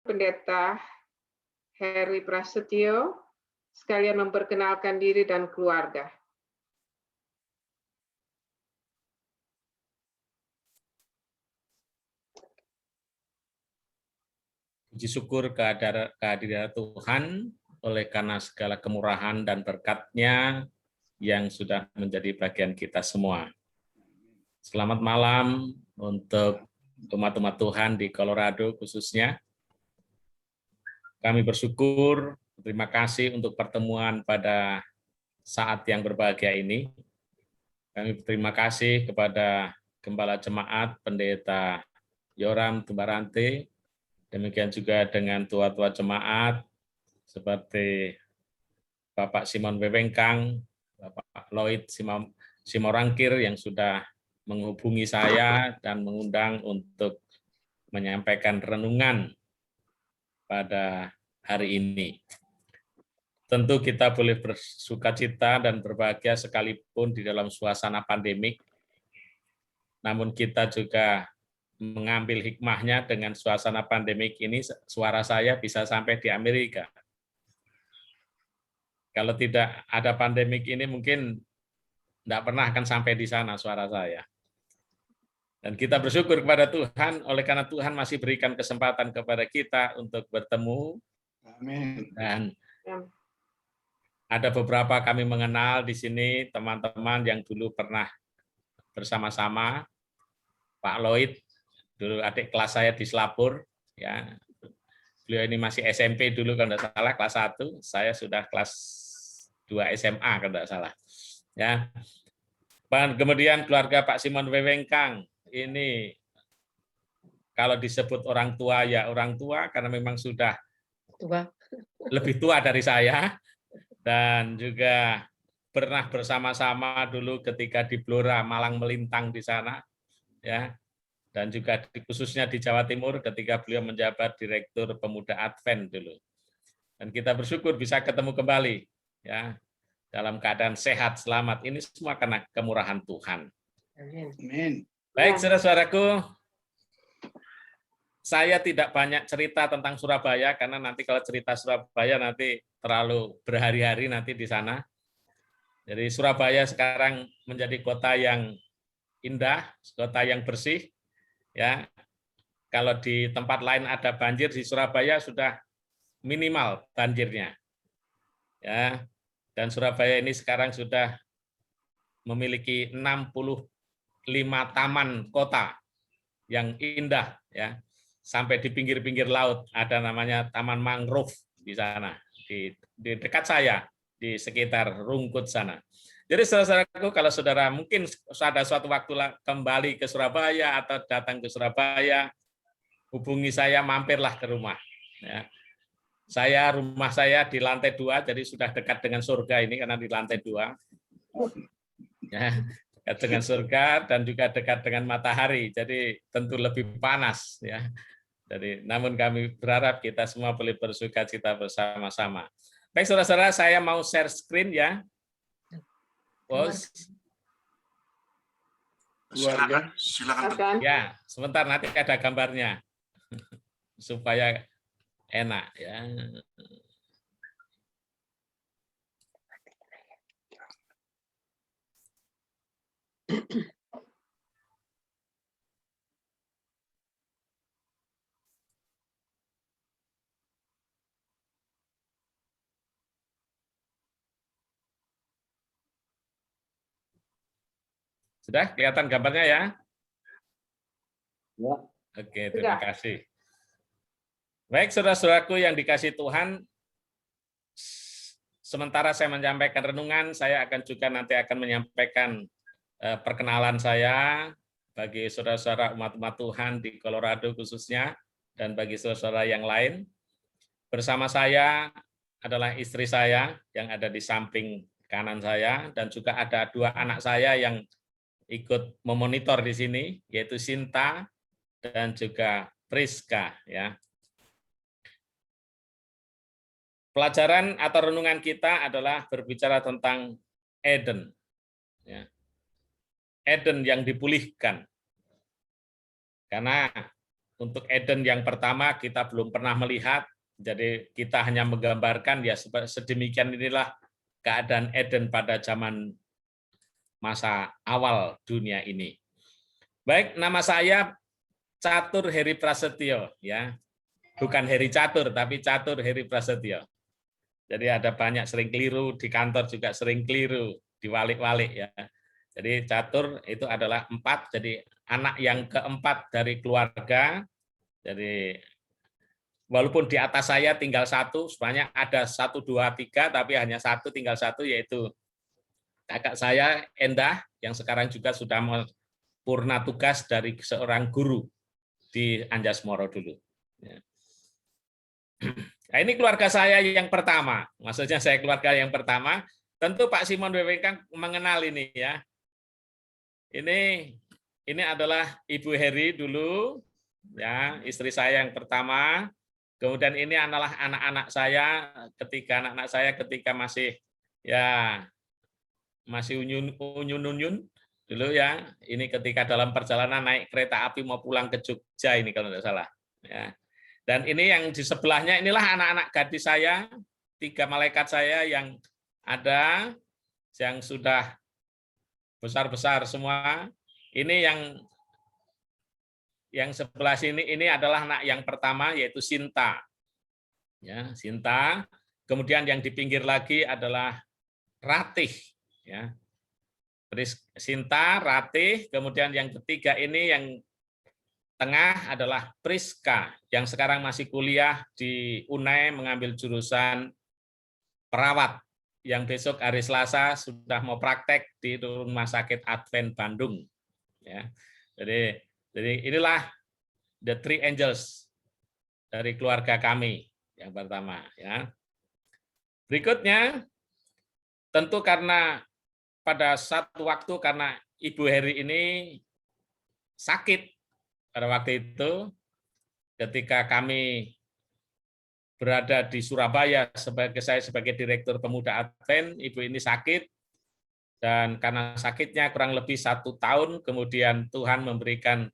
Pendeta Heri Prasetyo sekalian memperkenalkan diri dan keluarga. Puji syukur kehadiran Tuhan oleh karena segala kemurahan dan berkat-Nya yang sudah menjadi bagian kita semua. Selamat malam untuk umat-umat Tuhan di Colorado khususnya. Kami bersyukur, terima kasih untuk pertemuan pada saat yang berbahagia ini. Kami berterima kasih kepada Gembala Jemaat Pendeta Yoram Tumbarante, demikian juga dengan tua-tua jemaat seperti Bapak Simon Wewengkang, Bapak Lloyd Simorangkir yang sudah menghubungi saya dan mengundang untuk menyampaikan renungan pada hari ini. Tentu kita boleh bersukacita dan berbahagia sekalipun di dalam suasana pandemik, namun kita juga mengambil hikmahnya dengan suasana pandemik ini, suara saya bisa sampai di Amerika. Kalau tidak ada pandemik ini mungkin tidak pernah akan sampai di sana suara saya. Dan kita bersyukur kepada Tuhan, oleh karena Tuhan masih berikan kesempatan kepada kita untuk bertemu. Amin. Dan ada beberapa kami mengenal di sini, teman-teman yang dulu pernah bersama-sama. Pak Lloyd, dulu adik kelas saya di Selapur. Ya. Beliau ini masih SMP dulu kalau tidak salah, kelas 1. Saya sudah kelas 2 SMA kalau tidak salah. Ya. Dan kemudian keluarga Pak Simon Wewengkang. Ini kalau disebut orang tua ya orang tua karena memang sudah lebih tua dari saya dan juga pernah bersama-sama dulu ketika di Blora Malang Melintang di sana ya, dan juga khususnya di Jawa Timur ketika beliau menjabat Direktur Pemuda Advent dulu. Dan kita bersyukur bisa ketemu kembali ya dalam keadaan sehat selamat. Ini semua karena kemurahan Tuhan. Amin. Baik, saudara-saudaraku, saya tidak banyak cerita tentang Surabaya karena nanti kalau cerita Surabaya nanti terlalu berhari-hari nanti di sana. Jadi Surabaya sekarang menjadi kota yang indah, kota yang bersih. Ya, kalau di tempat lain ada banjir, di Surabaya sudah minimal banjirnya. Ya, dan Surabaya ini sekarang sudah memiliki 65 taman kota yang indah, ya. Sampai di pinggir-pinggir laut ada namanya Taman Mangrove di sana, di dekat saya, di sekitar Rungkut sana. Jadi saudara-saudaraku, kalau saudara mungkin ada suatu waktu kembali ke Surabaya atau datang ke Surabaya, hubungi saya, mampirlah ke rumah. Ya. Rumah saya di lantai 2, jadi sudah dekat dengan surga ini karena di lantai 2. Ya, dekat dengan surga dan juga dekat dengan matahari, jadi tentu lebih panas ya. Jadi, namun kami berharap kita semua boleh bersukacita bersama-sama. Baik, saudara-saudara, saya mau share screen ya. Bos. Silakan. Ya, sebentar nanti ada gambarnya supaya enak ya. Sudah kelihatan gambarnya ya? Ya. Oke, terima kasih. Baik, saudara-saudaraku yang dikasihi Tuhan, sementara saya menyampaikan renungan, saya akan juga nanti akan menyampaikan perkenalan saya bagi saudara-saudara umat-umat Tuhan di Colorado khususnya, dan bagi saudara-saudara yang lain. Bersama saya adalah istri saya yang ada di samping kanan saya, dan juga ada 2 anak saya yang ikut memonitor di sini, yaitu Sinta dan juga Priska. Ya. Pelajaran atau renungan kita adalah berbicara tentang Eden. Ya. Eden yang dipulihkan. Karena untuk Eden yang pertama kita belum pernah melihat, jadi kita hanya menggambarkan ya sedemikian inilah keadaan Eden pada zaman masa awal dunia ini. Baik, nama saya Catur Heri Prasetyo, ya, bukan Heri Catur tapi Catur Heri Prasetyo. Jadi ada banyak sering keliru di kantor juga sering keliru diwalik-walik ya. Jadi Catur itu adalah 4, jadi anak yang keempat dari keluarga. Jadi walaupun di atas saya tinggal 1, sebenarnya ada 1, 2, 3, tapi hanya 1 tinggal 1 yaitu kakak saya Endah yang sekarang juga sudah purna tugas dari seorang guru di Anjasmoro dulu. Nah, ini keluarga saya yang pertama, maksudnya saya keluarga yang pertama. Tentu Pak Simon Wewengkang mengenal ini ya. Ini adalah Ibu Heri dulu, ya istri saya yang pertama. Kemudian ini adalah anak-anak saya ketika masih ya masih unyun dulu ya. Ini ketika dalam perjalanan naik kereta api mau pulang ke Jogja ini kalau tidak salah. Ya. Dan ini yang di sebelahnya inilah anak-anak gadis saya, 3 malaikat saya yang ada, yang sudah besar-besar semua. Ini yang sebelah sini ini adalah anak yang pertama yaitu Sinta. Ya, Sinta. Kemudian yang di pinggir lagi adalah Ratih, ya. Sinta, Ratih, kemudian yang ketiga ini yang tengah adalah Priska yang sekarang masih kuliah di UNAI mengambil jurusan perawat, yang besok hari Selasa sudah mau praktek di Rumah Sakit Advent Bandung. Ya. Jadi inilah the 3 angels dari keluarga kami yang pertama. Ya. Berikutnya, tentu karena pada satu waktu karena Ibu Heri ini sakit pada waktu itu, ketika kami berada di Surabaya saya sebagai Direktur Pemuda Advent, Ibu ini sakit, dan karena sakitnya kurang lebih 1 tahun, kemudian Tuhan memberikan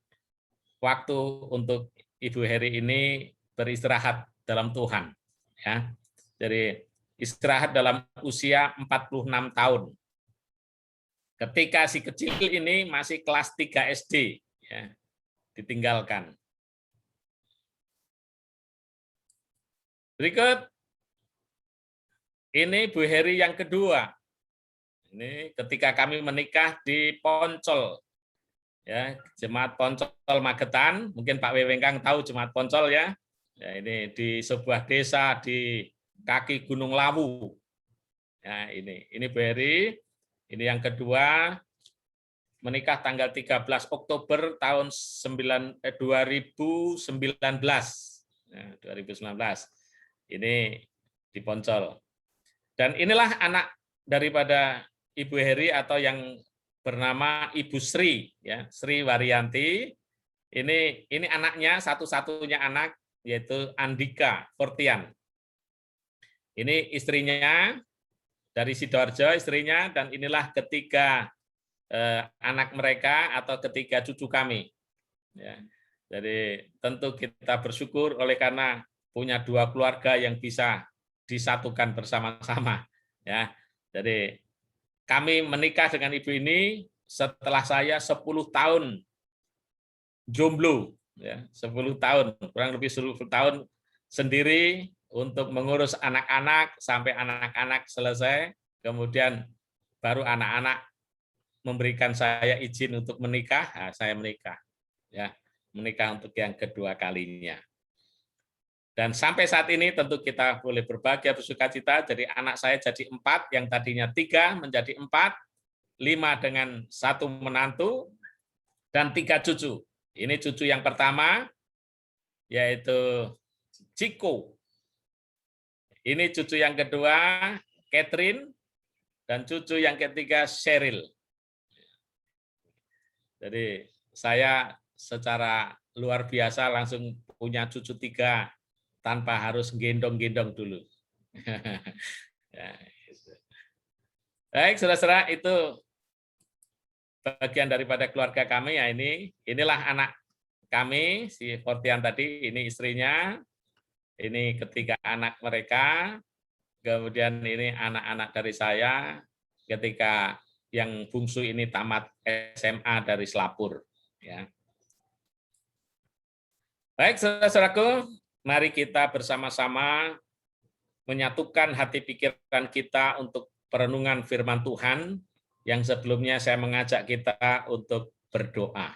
waktu untuk Ibu Heri ini beristirahat dalam Tuhan. Ya. Jadi istirahat dalam usia 46 tahun. Ketika si kecil ini masih kelas 3 SD, ya, ditinggalkan. Berikut, ini Bu Heri yang kedua. Ini ketika kami menikah di Poncol, ya, Jemaat Poncol Magetan. Mungkin Pak Wewengkang tahu Jemaat Poncol ya. Ya, ini di sebuah desa di kaki Gunung Lawu. Ya, ini Bu Heri. Ini yang kedua, menikah tanggal 13 Oktober tahun 2019. Ya, 2019. Ini di Poncol. Dan inilah anak daripada Ibu Heri atau yang bernama Ibu Sri, ya, Sri Waryanti. Ini anaknya, satu-satunya anak, yaitu Andika Fortian. Ini istrinya dari Sidoarjo, istrinya, dan inilah ketiga anak mereka atau ketiga cucu kami. Ya. Jadi tentu kita bersyukur oleh karena punya 2 keluarga yang bisa disatukan bersama-sama. Ya. Jadi kami menikah dengan ibu ini setelah saya 10 tahun jomblo, ya, 10 tahun, kurang lebih 10 tahun sendiri untuk mengurus anak-anak sampai anak-anak selesai, kemudian baru anak-anak memberikan saya izin untuk menikah, nah, saya menikah, ya, menikah untuk yang kedua kalinya. Dan sampai saat ini tentu kita boleh berbahagia, bersukacita. Jadi anak saya jadi 4, yang tadinya 3 menjadi 4, 5 dengan 1 menantu, dan 3 cucu. Ini cucu yang pertama, yaitu Ciko. Ini cucu yang kedua, Catherine, dan cucu yang ketiga, Cheryl. Jadi saya secara luar biasa langsung punya cucu 3 tanpa harus gendong-gendong dulu. Baik, saudara-saudara, itu bagian daripada keluarga kami ya. Inilah anak kami, si Fortian tadi, ini istrinya, ini ketiga anak mereka, kemudian ini anak-anak dari saya, ketika yang bungsu ini tamat SMA dari Selapur. Ya. Baik, saudara-saudaraku, mari kita bersama-sama menyatukan hati pikiran kita untuk perenungan firman Tuhan, yang sebelumnya saya mengajak kita untuk berdoa.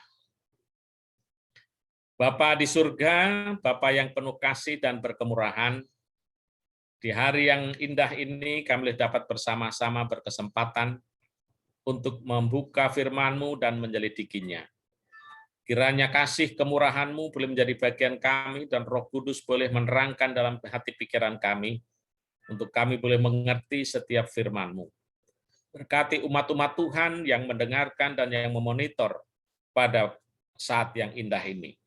Bapa di surga, Bapa yang penuh kasih dan berkemurahan, di hari yang indah ini kami dapat bersama-sama berkesempatan untuk membuka firman-Mu dan menyelidikinya. Kiranya kasih kemurahan-Mu boleh menjadi bagian kami dan Roh Kudus boleh menerangkan dalam hati pikiran kami, untuk kami boleh mengerti setiap firman-Mu. Berkati umat-umat Tuhan yang mendengarkan dan yang memonitor pada saat yang indah ini.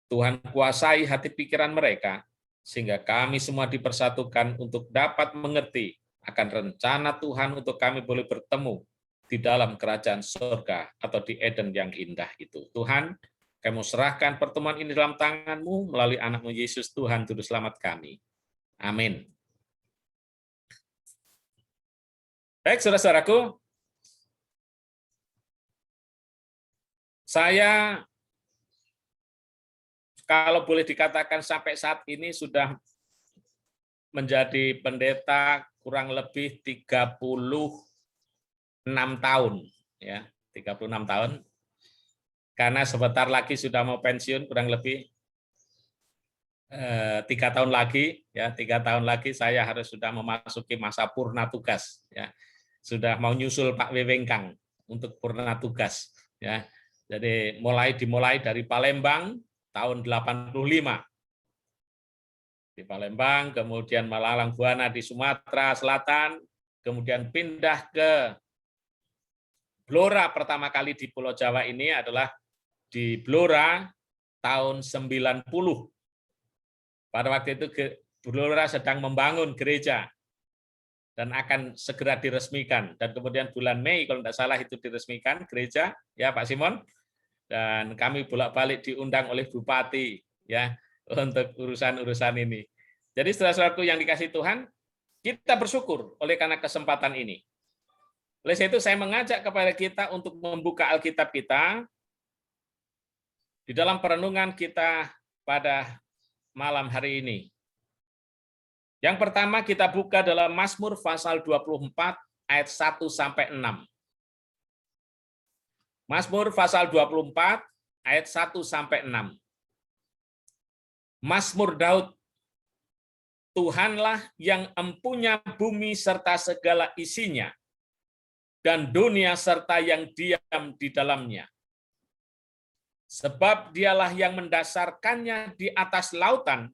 Tuhan kuasai hati pikiran mereka, sehingga kami semua dipersatukan untuk dapat mengerti akan rencana Tuhan untuk kami boleh bertemu di dalam kerajaan surga atau di Eden yang indah itu. Tuhan, kami serahkan pertemuan ini dalam tangan-Mu melalui anak-Mu Yesus Tuhan Juru Selamat kami. Amin. Baik, saudara-saudaraku, saya kalau boleh dikatakan sampai saat ini sudah menjadi pendeta kurang lebih 36 tahun, ya, 36 tahun. Karena sebentar lagi sudah mau pensiun, kurang lebih 3 tahun lagi, ya, 3 tahun lagi saya harus sudah memasuki masa purna tugas, ya. Sudah mau nyusul Pak Wewengkang untuk purna tugas, ya. Jadi dimulai dari Palembang tahun 85. Di Palembang, kemudian Malalang Buana di Sumatera Selatan, kemudian pindah ke Blora pertama kali di Pulau Jawa ini adalah di Blora tahun 90. Pada waktu itu Blora sedang membangun gereja dan akan segera diresmikan, dan kemudian bulan Mei kalau tidak salah itu diresmikan gereja, ya Pak Simon, dan kami bolak-balik diundang oleh bupati, ya, untuk urusan-urusan ini. Jadi saudara-saudaraku yang dikasihi Tuhan, kita bersyukur oleh karena kesempatan ini. Oleh sebab itu saya mengajak kepada kita untuk membuka Alkitab kita di dalam perenungan kita pada malam hari ini. Yang pertama kita buka dalam Mazmur pasal 24 ayat 1 sampai 6. Mazmur pasal 24 ayat 1 sampai 6. Mazmur Daud. Tuhanlah yang empunya bumi serta segala isinya, dan dunia serta yang diam di dalamnya. Sebab dialah yang mendasarkannya di atas lautan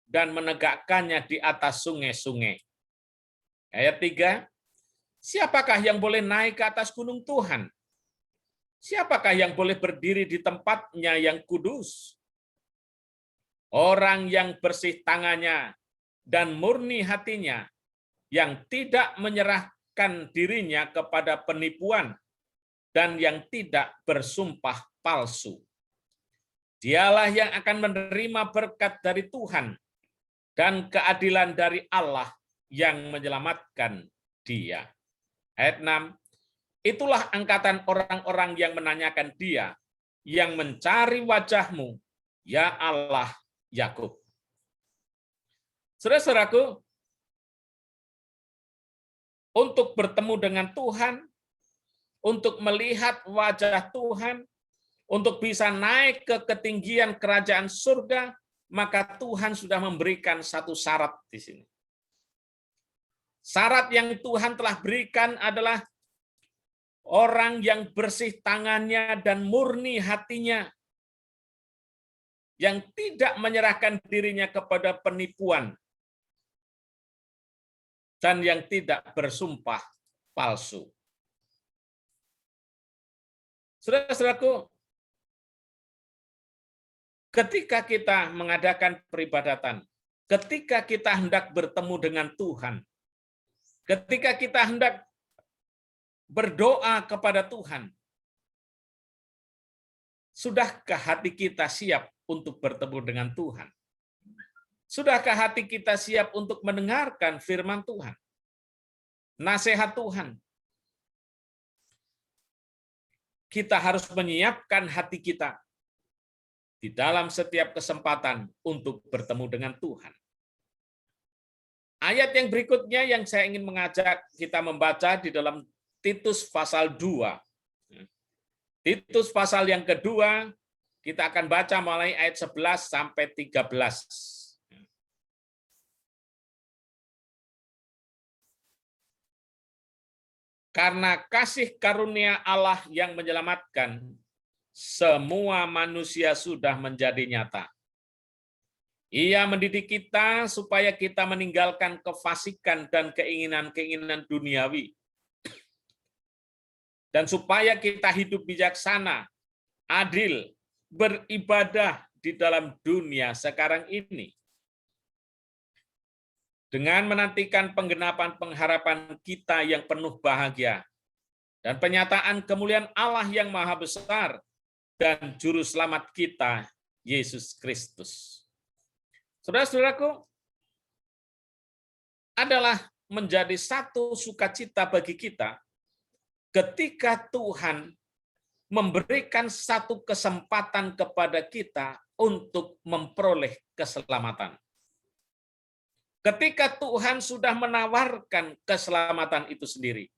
dan menegakkannya di atas sungai-sungai. Ayat 3, siapakah yang boleh naik ke atas gunung Tuhan? Siapakah yang boleh berdiri di tempatnya yang kudus? Orang yang bersih tangannya dan murni hatinya, yang tidak menyerahkan dirinya kepada penipuan dan yang tidak bersumpah palsu. Dialah yang akan menerima berkat dari Tuhan dan keadilan dari Allah yang menyelamatkan dia. Ayat 6, itulah angkatan orang-orang yang menanyakan dia, yang mencari wajah-Mu, ya Allah Yakub. Saudara-saudaraku, untuk bertemu dengan Tuhan, untuk melihat wajah Tuhan, untuk bisa naik ke ketinggian kerajaan surga, maka Tuhan sudah memberikan satu syarat di sini. Syarat yang Tuhan telah berikan adalah orang yang bersih tangannya dan murni hatinya, yang tidak menyerahkan dirinya kepada penipuan, dan yang tidak bersumpah palsu. Saudara-saudaraku, ketika kita mengadakan peribadatan, ketika kita hendak bertemu dengan Tuhan, ketika kita hendak berdoa kepada Tuhan, Sudahkah hati kita siap untuk bertemu dengan Tuhan? Sudahkah hati kita siap untuk mendengarkan firman Tuhan? Nasihat Tuhan. Kita harus menyiapkan hati kita di dalam setiap kesempatan untuk bertemu dengan Tuhan. Ayat yang berikutnya yang saya ingin mengajak kita membaca di dalam Titus pasal 2. Titus pasal yang kedua, kita akan baca mulai ayat 11 sampai 13. Karena kasih karunia Allah yang menyelamatkan, semua manusia sudah menjadi nyata. Ia mendidik kita supaya kita meninggalkan kefasikan dan keinginan-keinginan duniawi. Dan supaya kita hidup bijaksana, adil, beribadah di dalam dunia sekarang ini. Dengan menantikan penggenapan pengharapan kita yang penuh bahagia dan penyataan kemuliaan Allah yang maha besar dan juru selamat kita, Yesus Kristus. Saudara-saudaraku, adalah menjadi satu sukacita bagi kita ketika Tuhan memberikan satu kesempatan kepada kita untuk memperoleh keselamatan. Ketika Tuhan sudah menawarkan keselamatan itu sendiri,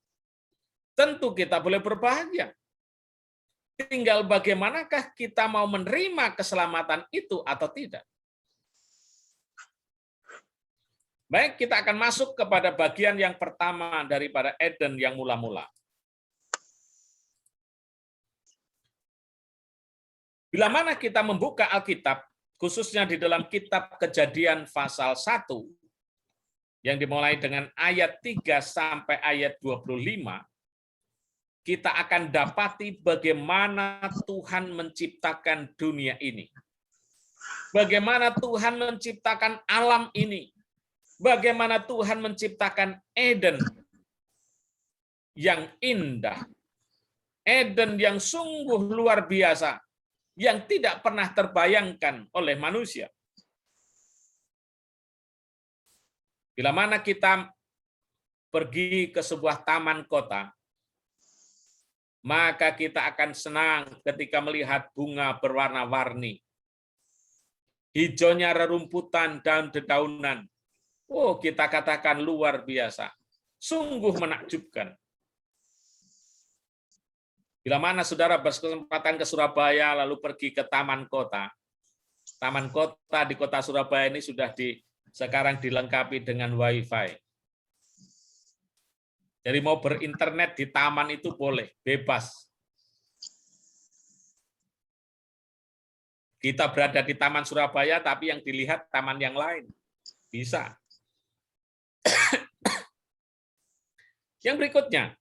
tentu kita boleh berbahagia. Tinggal bagaimanakah kita mau menerima keselamatan itu atau tidak. Baik, kita akan masuk kepada bagian yang pertama daripada Eden yang mula-mula. Bila mana kita membuka Alkitab, khususnya di dalam kitab Kejadian pasal 1, yang dimulai dengan ayat 3 sampai ayat 25, kita akan dapati bagaimana Tuhan menciptakan dunia ini. Bagaimana Tuhan menciptakan alam ini. Bagaimana Tuhan menciptakan Eden yang indah. Eden yang sungguh luar biasa, yang tidak pernah terbayangkan oleh manusia. Bila mana kita pergi ke sebuah taman kota, maka kita akan senang ketika melihat bunga berwarna-warni. Hijaunya rerumputan dan dedaunan. Oh, kita katakan luar biasa. Sungguh menakjubkan. Bila mana saudara berkesempatan ke Surabaya lalu pergi ke taman kota. Taman kota di kota Surabaya ini sudah sekarang dilengkapi dengan WiFi. Jadi mau berinternet di taman itu boleh, bebas. Kita berada di Taman Surabaya, tapi yang dilihat taman yang lain. Bisa. Yang berikutnya,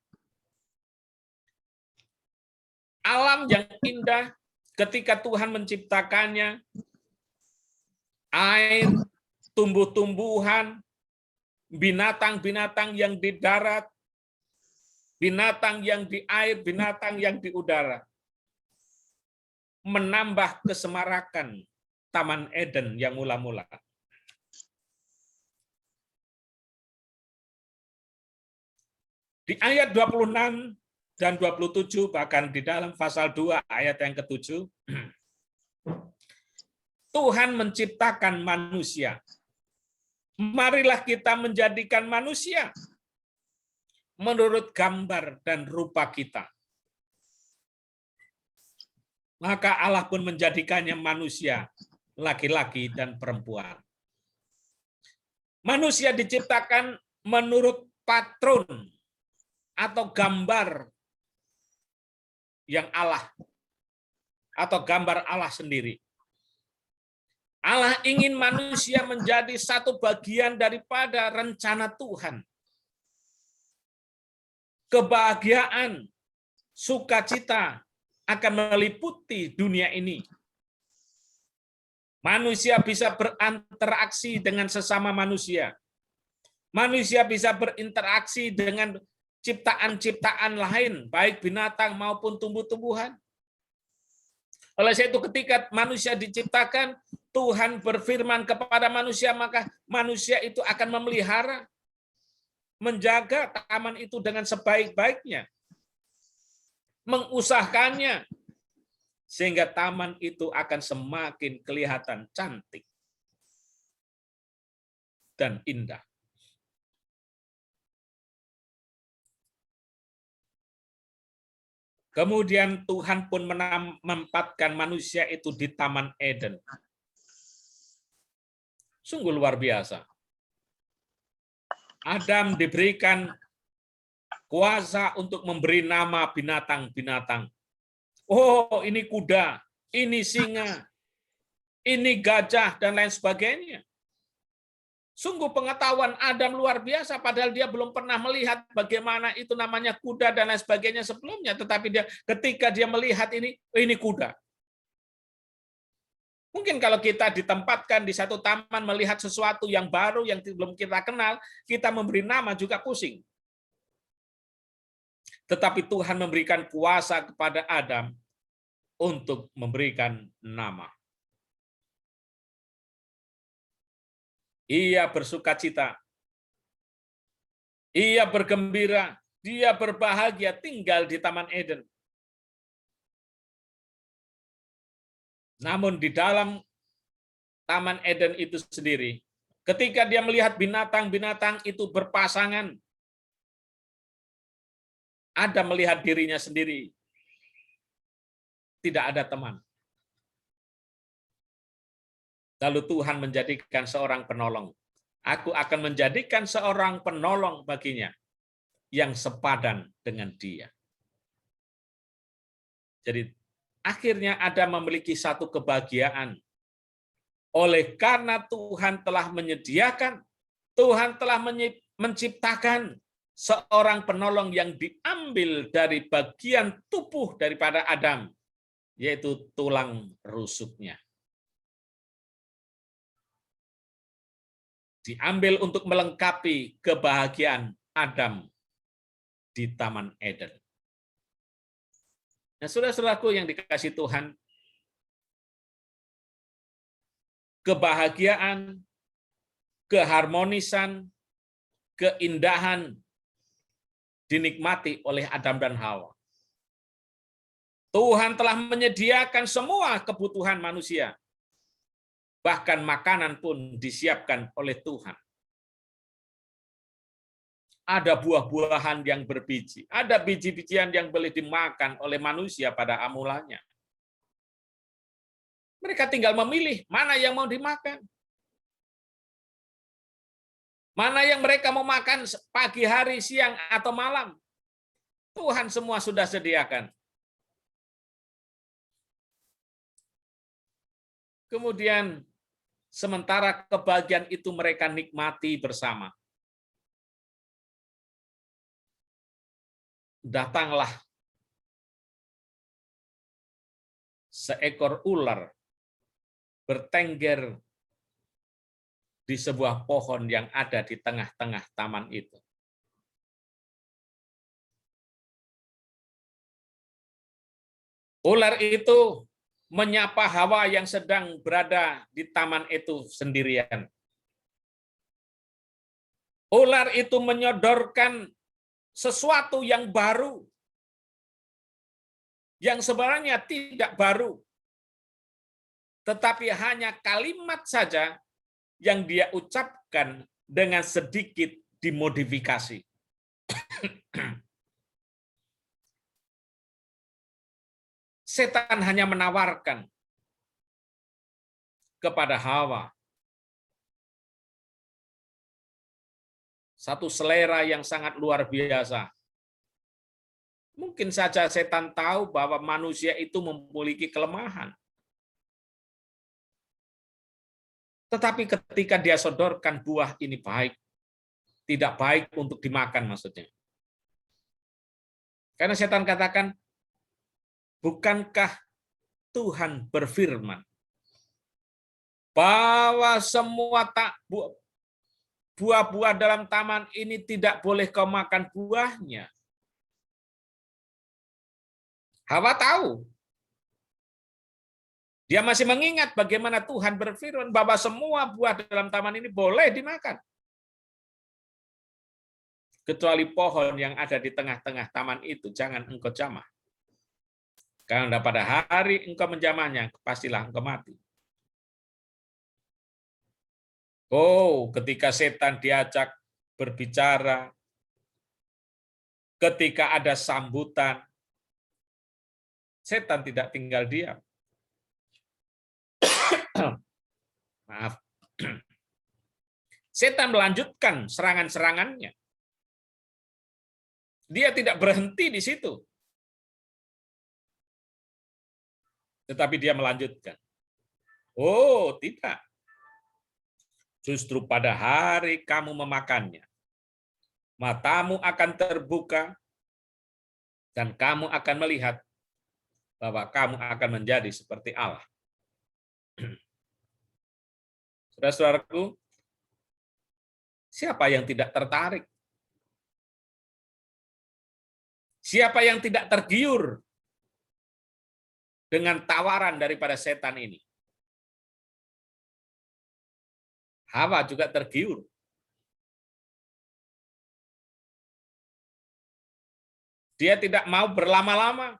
alam yang indah ketika Tuhan menciptakannya, air, tumbuh-tumbuhan, binatang-binatang yang di darat, binatang yang di air, binatang yang di udara, menambah kesemarakan Taman Eden yang mula-mula. Di ayat 26 dan 27, bahkan di dalam pasal 2 ayat yang ke-7, Tuhan menciptakan manusia. Marilah kita menjadikan manusia menurut gambar dan rupa kita. Maka Allah pun menjadikannya manusia, laki-laki dan perempuan. Manusia diciptakan menurut patron atau gambar yang Allah, atau gambar Allah sendiri. Allah ingin manusia menjadi satu bagian daripada rencana Tuhan. Kebahagiaan, sukacita akan meliputi dunia ini. Manusia bisa berinteraksi dengan sesama manusia. Manusia bisa berinteraksi dengan ciptaan-ciptaan lain, baik binatang maupun tumbuh-tumbuhan. Oleh sebab itu ketika manusia diciptakan, Tuhan berfirman kepada manusia, maka manusia itu akan memelihara, menjaga taman itu dengan sebaik-baiknya, mengusahakannya, sehingga taman itu akan semakin kelihatan cantik dan indah. Kemudian Tuhan pun menempatkan manusia itu di Taman Eden. Sungguh luar biasa. Adam diberikan kuasa untuk memberi nama binatang-binatang. Oh, ini kuda, ini singa, ini gajah, dan lain sebagainya. Sungguh pengetahuan Adam luar biasa, padahal dia belum pernah melihat bagaimana itu namanya kuda dan lain sebagainya sebelumnya. Tetapi ketika dia melihat ini kuda. Mungkin kalau kita ditempatkan di satu taman melihat sesuatu yang baru yang belum kita kenal, kita memberi nama juga pusing. Tetapi Tuhan memberikan kuasa kepada Adam untuk memberikan nama. Ia bersukacita, ia bergembira, dia berbahagia tinggal di Taman Eden. Namun di dalam Taman Eden itu sendiri, ketika dia melihat binatang-binatang itu berpasangan, Adam melihat dirinya sendiri, tidak ada teman. Lalu Tuhan menjadikan seorang penolong. Aku akan menjadikan seorang penolong baginya yang sepadan dengan dia. Jadi akhirnya Adam memiliki satu kebahagiaan. Oleh karena Tuhan telah menyediakan, Tuhan telah menciptakan seorang penolong yang diambil dari bagian tubuh daripada Adam, yaitu tulang rusuknya. Diambil untuk melengkapi kebahagiaan Adam di Taman Eden. Nah, saudara-saudaraku yang dikasihi Tuhan, kebahagiaan, keharmonisan, keindahan dinikmati oleh Adam dan Hawa. Tuhan telah menyediakan semua kebutuhan manusia. Bahkan makanan pun disiapkan oleh Tuhan. Ada buah-buahan yang berbiji, ada biji-bijian yang boleh dimakan oleh manusia pada mulanya. Mereka tinggal memilih mana yang mau dimakan. Mana yang mereka mau makan pagi hari, siang, atau malam. Tuhan semua sudah sediakan. Kemudian sementara kebahagiaan itu mereka nikmati bersama, datanglah seekor ular bertengger di sebuah pohon yang ada di tengah-tengah taman itu. Ular itu menyapa Hawa yang sedang berada di taman itu sendirian. Ular itu menyodorkan sesuatu yang baru, yang sebenarnya tidak baru, tetapi hanya kalimat saja yang dia ucapkan dengan sedikit dimodifikasi. Setan hanya menawarkan kepada Hawa satu selera yang sangat luar biasa. Mungkin saja setan tahu bahwa manusia itu memiliki kelemahan. Tetapi ketika dia sodorkan buah ini baik, tidak baik untuk dimakan maksudnya. Karena setan katakan, bukankah Tuhan berfirman bahwa semua buah-buah dalam taman ini tidak boleh kau makan buahnya? Hawa tahu Dia masih mengingat bagaimana Tuhan berfirman bahwa semua buah dalam taman ini boleh dimakan. Kecuali pohon yang ada di tengah-tengah taman itu, jangan engkau jamah. Karena pada hari engkau menjamahnya, pastilah engkau mati. Oh, ketika setan diajak berbicara, ketika ada sambutan, setan tidak tinggal diam. Maaf. Setan melanjutkan serangan-serangannya. Dia tidak berhenti di situ. Tetapi dia melanjutkan. Oh, tidak. Justru pada hari kamu memakannya, matamu akan terbuka, dan kamu akan melihat bahwa kamu akan menjadi seperti Allah. Saudara-saudaraku, siapa yang tidak tertarik? Siapa yang tidak tergiur dengan tawaran daripada setan ini? Hawa juga tergiur. Dia tidak mau berlama-lama.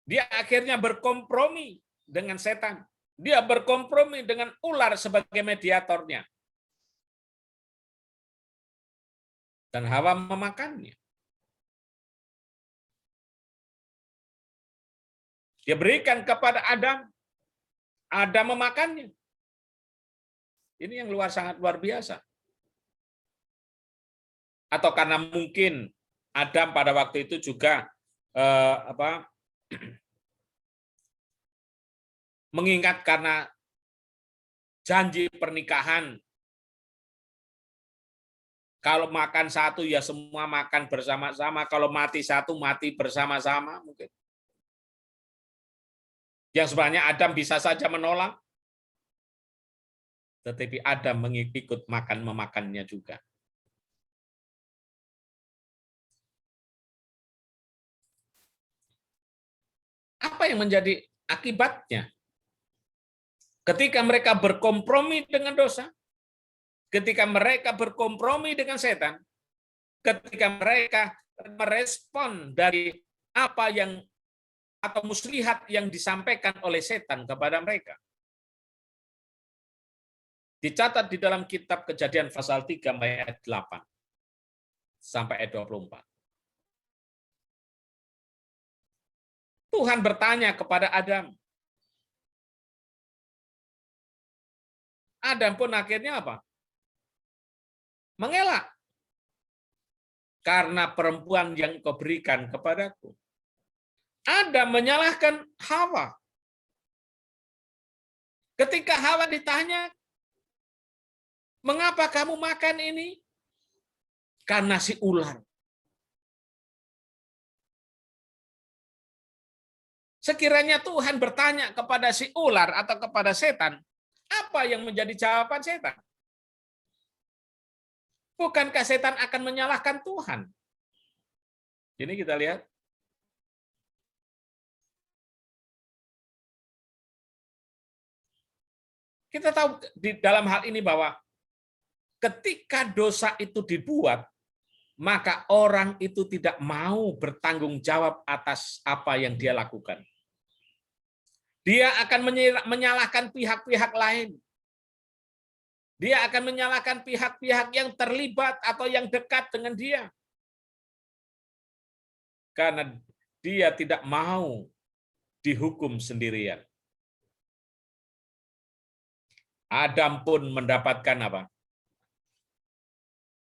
Dia akhirnya berkompromi dengan setan. Dia berkompromi dengan ular sebagai mediatornya. Dan Hawa memakannya. Dia berikan kepada Adam. Adam memakannya. Ini yang sangat luar biasa. Atau karena mungkin Adam pada waktu itu juga mengingat karena janji pernikahan. Kalau makan satu ya semua makan bersama-sama. Kalau mati satu mati bersama-sama mungkin. Yang sebenarnya Adam bisa saja menolak. Tetapi Adam mengikut memakannya juga. Apa yang menjadi akibatnya? Ketika mereka berkompromi dengan dosa, ketika mereka berkompromi dengan setan, ketika mereka merespon dari apa yang atau muslihat yang disampaikan oleh setan kepada mereka. Dicatat di dalam kitab Kejadian pasal 3 ayat 8 sampai ayat 24. Tuhan bertanya kepada Adam. Adam pun akhirnya apa? Mengelak. Karena perempuan yang kau berikan kepadaku. Adam menyalahkan Hawa. Ketika Hawa ditanya, mengapa kamu makan ini? Karena si ular. Sekiranya Tuhan bertanya kepada si ular atau kepada setan, apa yang menjadi jawaban setan? Bukankah setan akan menyalahkan Tuhan? Ini kita lihat. Kita tahu di dalam hal ini bahwa ketika dosa itu dibuat, maka orang itu tidak mau bertanggung jawab atas apa yang dia lakukan. Dia akan menyalahkan pihak-pihak lain. Dia akan menyalahkan pihak-pihak yang terlibat atau yang dekat dengan dia. Karena dia tidak mau dihukum sendirian. Adam pun mendapatkan apa?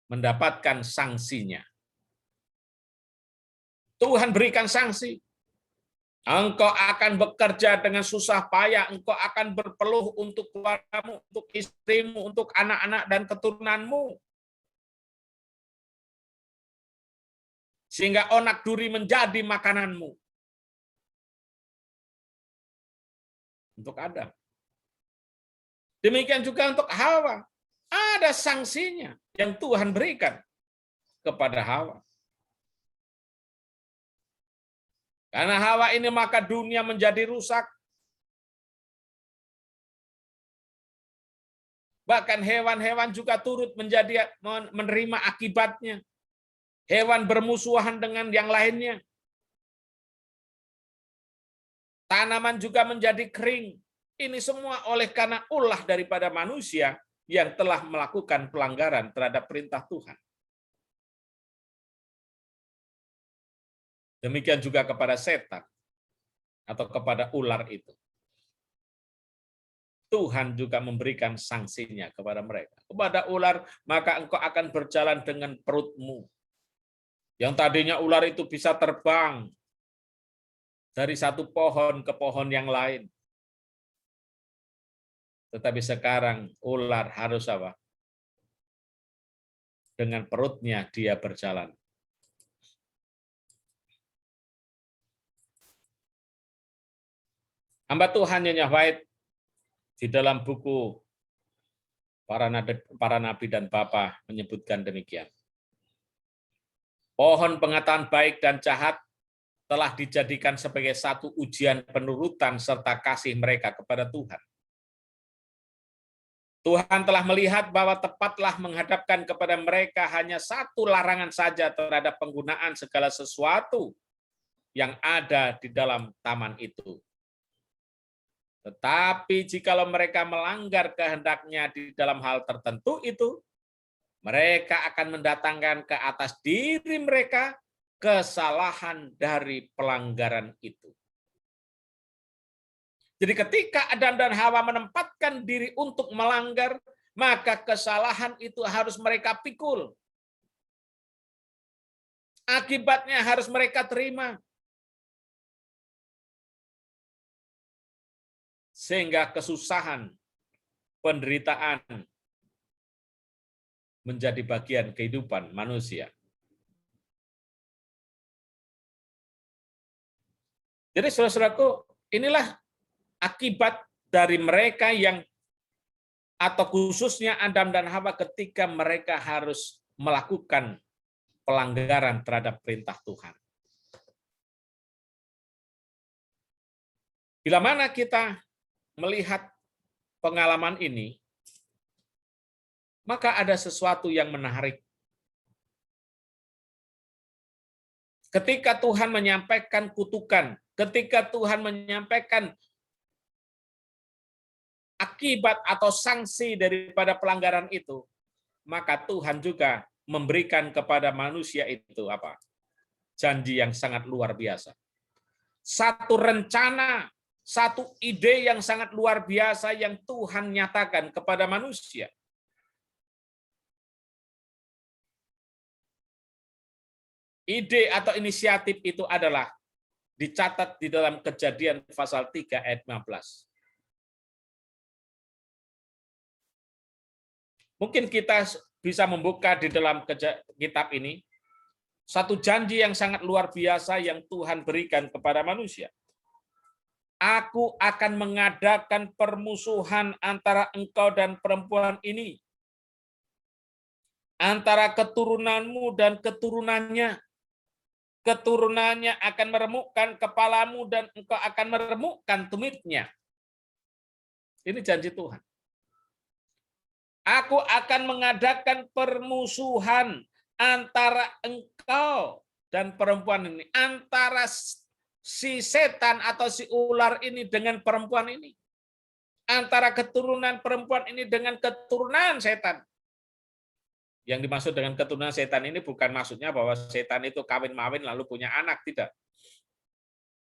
Mendapatkan sanksinya. Tuhan berikan sanksi. Engkau akan bekerja dengan susah payah, engkau akan berpeluh untuk keluargamu, untuk istrimu, untuk anak-anak dan keturunanmu. Sehingga onak duri menjadi makananmu. Untuk Adam. Demikian juga untuk Hawa. Ada sanksinya yang Tuhan berikan kepada Hawa. Karena Hawa ini maka dunia menjadi rusak. Bahkan hewan-hewan juga turut menerima akibatnya. Hewan bermusuhan dengan yang lainnya. Tanaman juga menjadi kering. Ini semua oleh karena ulah daripada manusia yang telah melakukan pelanggaran terhadap perintah Tuhan. Demikian juga kepada setan atau kepada ular itu. Tuhan juga memberikan sanksinya kepada mereka. Kepada ular, maka engkau akan berjalan dengan perutmu. Yang tadinya ular itu bisa terbang dari satu pohon ke pohon yang lain. Tetapi sekarang ular harus apa? Dengan perutnya dia berjalan. Hamba Tuhan Nyonya White di dalam buku para nabi dan bapa menyebutkan demikian. Pohon pengetahuan baik dan jahat telah dijadikan sebagai satu ujian penurutan serta kasih mereka kepada Tuhan. Tuhan telah melihat bahwa tepatlah menghadapkan kepada mereka hanya satu larangan saja terhadap penggunaan segala sesuatu yang ada di dalam taman itu. Tetapi jikalau mereka melanggar kehendaknya di dalam hal tertentu itu, mereka akan mendatangkan ke atas diri mereka kesalahan dari pelanggaran itu. Jadi ketika Adam dan Hawa menempatkan diri untuk melanggar, maka kesalahan itu harus mereka pikul. Akibatnya harus mereka terima. Sehingga kesusahan, penderitaan menjadi bagian kehidupan manusia. Jadi saudara-saudaraku, inilah akibat dari mereka yang, atau khususnya Adam dan Hawa ketika mereka harus melakukan pelanggaran terhadap perintah Tuhan. Bila mana kita melihat pengalaman ini, maka ada sesuatu yang menarik. Ketika Tuhan menyampaikan kutukan, ketika Tuhan menyampaikan akibat atau sanksi daripada pelanggaran itu, maka Tuhan juga memberikan kepada manusia itu apa? Janji yang sangat luar biasa. Satu rencana, satu ide yang sangat luar biasa yang Tuhan nyatakan kepada manusia. Ide atau inisiatif itu adalah dicatat di dalam Kejadian pasal 3 ayat 15. Mungkin kita bisa membuka di dalam kitab ini satu janji yang sangat luar biasa yang Tuhan berikan kepada manusia. Aku akan mengadakan permusuhan antara engkau dan perempuan ini, antara keturunanmu dan keturunannya. Keturunannya akan meremukkan kepalamu dan engkau akan meremukkan tumitnya. Ini janji Tuhan. Aku akan mengadakan permusuhan antara engkau dan perempuan ini, antara si setan atau si ular ini dengan perempuan ini, antara keturunan perempuan ini dengan keturunan setan. Yang dimaksud dengan keturunan setan ini bukan maksudnya bahwa setan itu kawin-mawin lalu punya anak, tidak.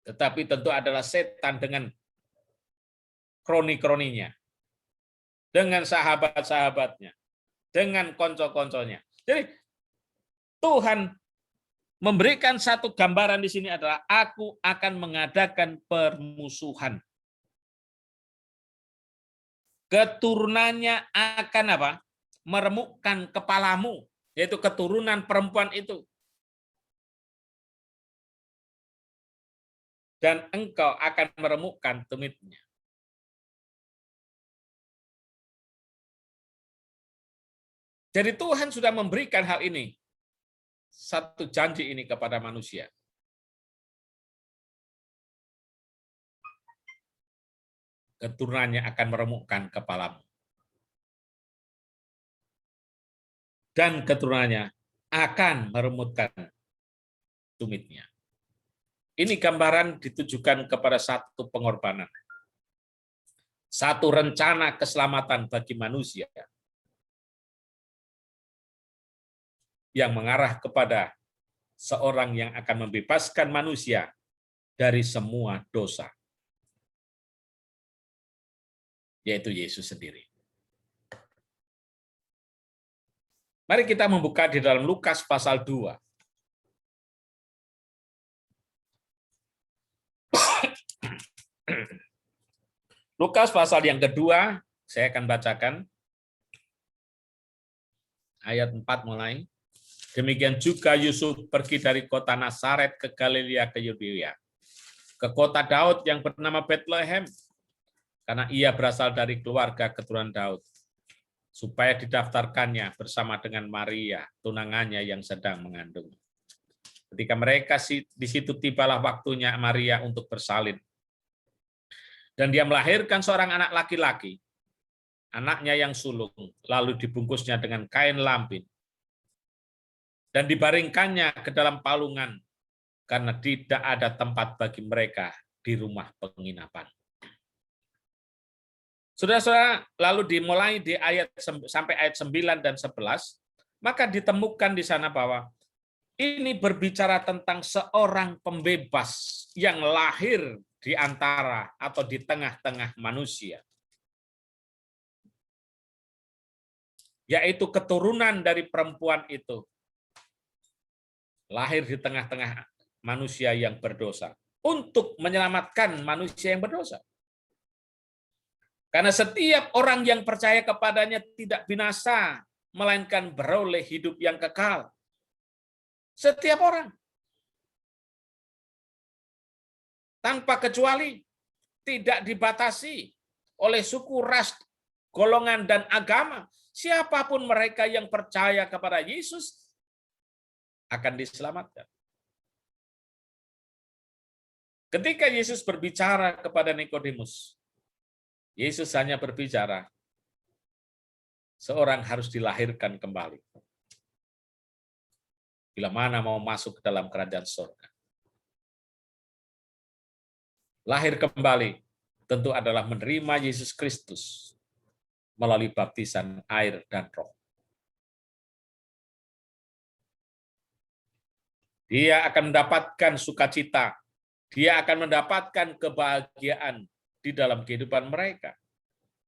Tetapi tentu adalah setan dengan kroni-kroninya, dengan sahabat-sahabatnya, dengan konco-konconya. Jadi Tuhan memberikan satu gambaran di sini adalah aku akan mengadakan permusuhan. Keturunannya akan apa? Meremukkan kepalamu, yaitu keturunan perempuan itu. Dan engkau akan meremukkan tumitnya. Jadi Tuhan sudah memberikan hal ini, satu janji ini kepada manusia. Keturunannya akan meremukkan kepalamu. dan keturunannya akan meremutkan tumitnya. Ini gambaran ditujukan kepada satu pengorbanan. Satu rencana keselamatan bagi manusia yang mengarah kepada seorang yang akan membebaskan manusia dari semua dosa, yaitu Yesus sendiri. Mari kita membuka di dalam Lukas pasal 2. Lukas pasal yang kedua, saya akan bacakan ayat 4 mulai. Demikian juga Yusuf pergi dari kota Nazaret ke Galilea ke Yudea, ke kota Daud yang bernama Bethlehem, karena ia berasal dari keluarga keturunan Daud, supaya didaftarkannya bersama dengan Maria, tunangannya yang sedang mengandung. Ketika mereka di situ, tibalah waktunya Maria untuk bersalin. Dan dia melahirkan seorang anak laki-laki, anaknya yang sulung, lalu dibungkusnya dengan kain lampin, dan dibaringkannya ke dalam palungan, karena tidak ada tempat bagi mereka di rumah penginapan. Saudara-saudara, lalu dimulai di ayat sampai ayat 9 dan 11, maka ditemukan di sana bahwa ini berbicara tentang seorang pembebas yang lahir di antara atau di tengah-tengah manusia, yaitu keturunan dari perempuan itu, lahir di tengah-tengah manusia yang berdosa, untuk menyelamatkan manusia yang berdosa. Karena setiap orang yang percaya kepadanya tidak binasa, melainkan beroleh hidup yang kekal. Setiap orang. Tanpa kecuali, tidak dibatasi oleh suku, ras, golongan, dan agama. Siapapun mereka yang percaya kepada Yesus akan diselamatkan. Ketika Yesus berbicara kepada Nikodemus, Yesus hanya berbicara, seorang harus dilahirkan kembali. Bila mana mau masuk ke dalam kerajaan surga. Lahir kembali tentu adalah menerima Yesus Kristus melalui baptisan air dan roh. Dia akan mendapatkan sukacita, dia akan mendapatkan kebahagiaan di dalam kehidupan mereka,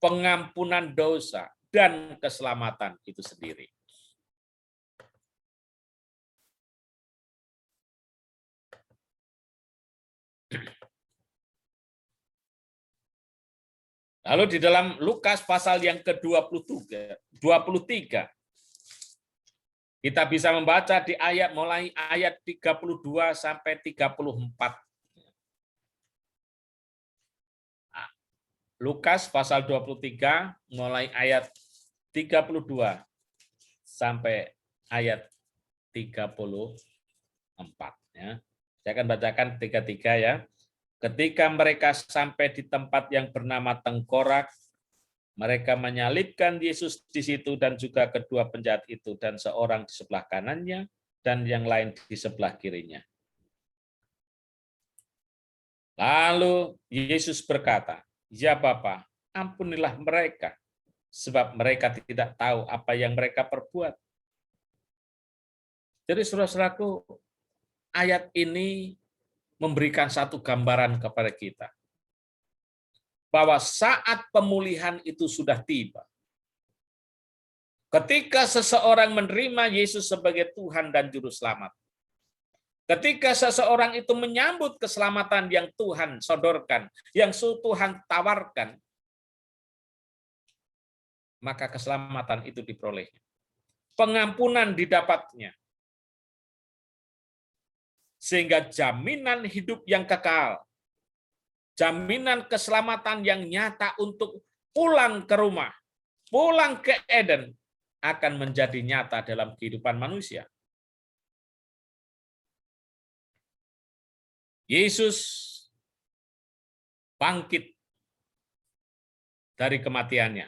pengampunan dosa, dan keselamatan itu sendiri. Lalu di dalam Lukas pasal yang ke-23, kita bisa membaca di ayat mulai ayat 32 sampai 34. Lukas pasal 23 mulai ayat 32 sampai ayat 34 ya. Saya akan bacakan 33 ya. Ketika mereka sampai di tempat yang bernama Tengkorak, mereka menyalibkan Yesus di situ dan juga kedua penjahat itu, dan seorang di sebelah kanannya dan yang lain di sebelah kirinya. Lalu Yesus berkata, "Ya Bapa, ampunilah mereka, sebab mereka tidak tahu apa yang mereka perbuat." Jadi saudara-saudaraku, ayat ini memberikan satu gambaran kepada kita bahwa saat pemulihan itu sudah tiba. Ketika seseorang menerima Yesus sebagai Tuhan dan Juru Selamat, ketika seseorang itu menyambut keselamatan yang Tuhan sodorkan, yang Tuhan tawarkan, maka keselamatan itu diperolehnya. Pengampunan didapatnya. Sehingga jaminan hidup yang kekal, jaminan keselamatan yang nyata untuk pulang ke rumah, pulang ke Eden, akan menjadi nyata dalam kehidupan manusia. Yesus bangkit dari kematiannya.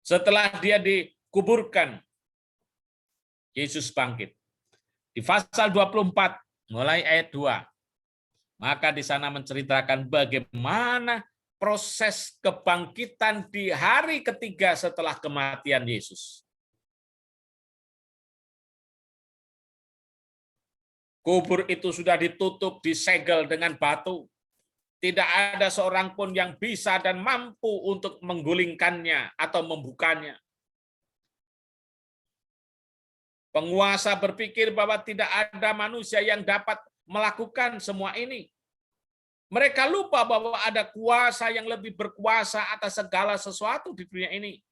Setelah dia dikuburkan, Yesus bangkit. Di pasal 24, mulai ayat 2, maka di sana menceritakan bagaimana proses kebangkitan di hari ketiga setelah kematian Yesus. Kubur itu sudah ditutup, disegel dengan batu. Tidak ada seorang pun yang bisa dan mampu untuk menggulingkannya atau membukanya. Penguasa berpikir bahwa tidak ada manusia yang dapat melakukan semua ini. Mereka lupa bahwa ada kuasa yang lebih berkuasa atas segala sesuatu di dunia ini,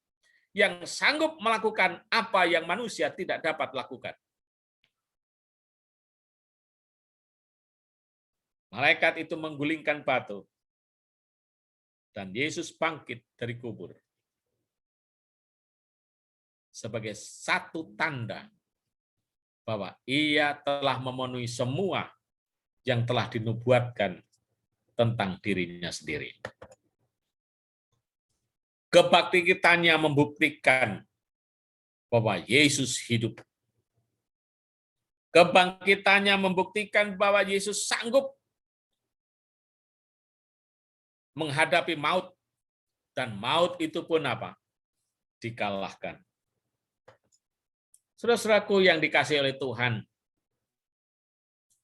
yang sanggup melakukan apa yang manusia tidak dapat lakukan. Malaikat itu menggulingkan batu, dan Yesus bangkit dari kubur sebagai satu tanda bahwa ia telah memenuhi semua yang telah dinubuatkan tentang dirinya sendiri. Kebangkitannya membuktikan bahwa Yesus hidup. Kebangkitannya membuktikan bahwa Yesus sanggup menghadapi maut, dan maut itu pun apa? Dikalahkan. Saudara-saudaraku yang dikasihi oleh Tuhan,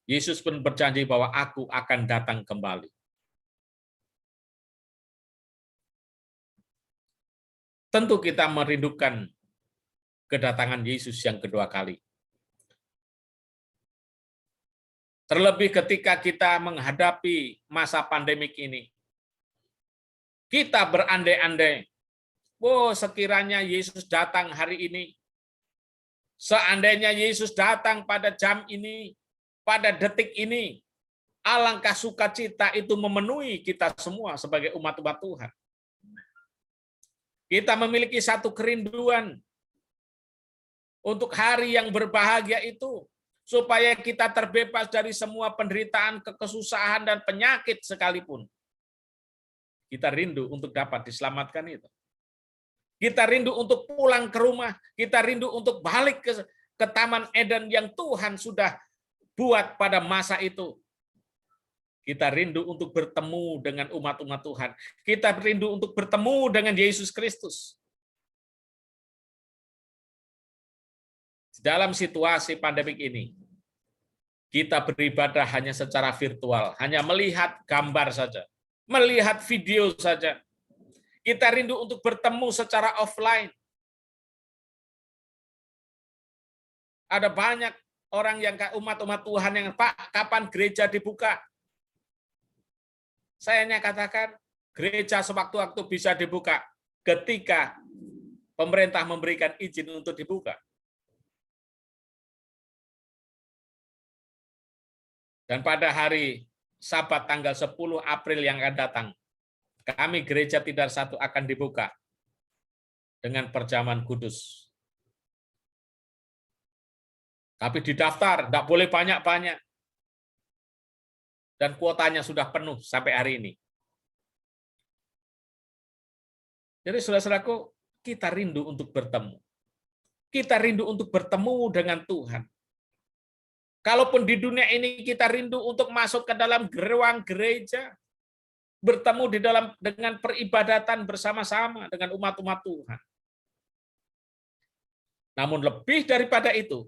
Yesus pun berjanji bahwa aku akan datang kembali. Tentu kita merindukan kedatangan Yesus yang kedua kali. Terlebih ketika kita menghadapi masa pandemik ini. Kita berandai-andai, sekiranya Yesus datang hari ini, seandainya Yesus datang pada jam ini, pada detik ini, alangkah sukacita itu memenuhi kita semua sebagai umat-umat Tuhan. Kita memiliki satu kerinduan untuk hari yang berbahagia itu, supaya kita terbebas dari semua penderitaan, kesusahan, dan penyakit sekalipun. Kita rindu untuk dapat diselamatkan itu. Kita rindu untuk pulang ke rumah. Kita rindu untuk balik ke Taman Eden yang Tuhan sudah buat pada masa itu. Kita rindu untuk bertemu dengan umat-umat Tuhan. Kita rindu untuk bertemu dengan Yesus Kristus. Dalam situasi pandemik ini, kita beribadah hanya secara virtual, hanya melihat gambar saja, melihat video saja. Kita rindu untuk bertemu secara offline. Ada banyak orang yang umat-umat Tuhan yang, Pak, kapan gereja dibuka? Saya hanya katakan, gereja sewaktu-waktu bisa dibuka ketika pemerintah memberikan izin untuk dibuka. Dan pada hari Sabat tanggal 10 April yang akan datang, kami gereja Tidar Satu akan dibuka dengan perjamuan kudus. Tapi didaftar, tidak boleh banyak-banyak. Dan kuotanya sudah penuh sampai hari ini. Jadi saudara-saudaraku, kita rindu untuk bertemu. Kita rindu untuk bertemu dengan Tuhan. Kalaupun di dunia ini kita rindu untuk masuk ke dalam ruang gereja, bertemu dengan peribadatan bersama-sama dengan umat-umat Tuhan. Namun lebih daripada itu,